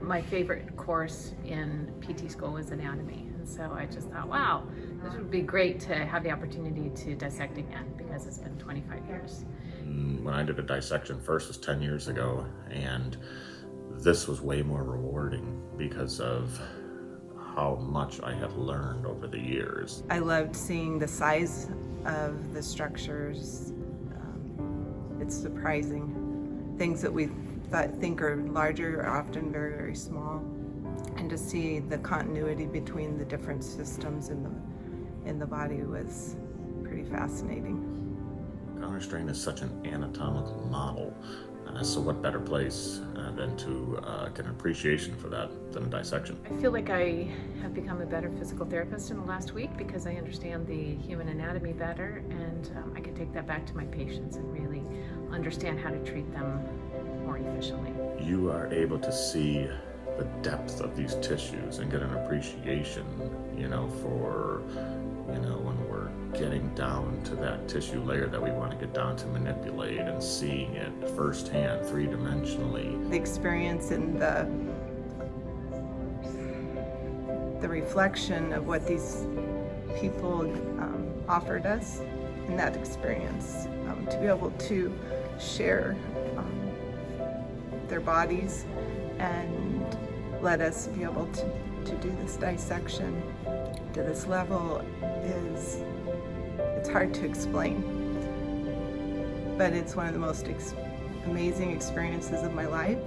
my favorite course in PT school was anatomy. And so I just thought, wow, this would be great to have the opportunity to dissect again, because it's been 25 years. When I did a dissection first was 10 years ago, and this was way more rewarding because of how much I had learned over the years. I loved seeing the size of the structures. It's surprising. Things that we think are larger are often very, very small. And to see the continuity between the different systems in the body was pretty fascinating. Counterstrain is such an anatomical model, so what better place than to get an appreciation for that than a dissection? I feel like I have become a better physical therapist in the last week because I understand the human anatomy better, and I can take that back to my patients and really understand how to treat them more efficiently. You are able to see the depth of these tissues and get an appreciation, for, when we're getting down to that tissue layer that we want to get down to manipulate, and seeing it firsthand, three-dimensionally. The experience and the reflection of what these people offered us in that experience, to be able to share their bodies and let us be able to do this dissection to this level it's hard to explain, but it's one of the most amazing experiences of my life,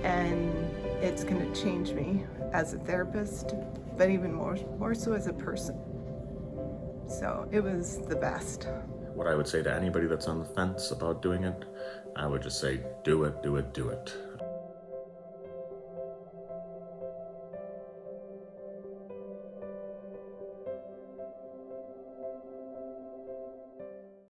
and it's going to change me as a therapist, but even more so as a person. So it was the best. What I would say to anybody that's on the fence about doing it, I would just say, do it, do it, do it.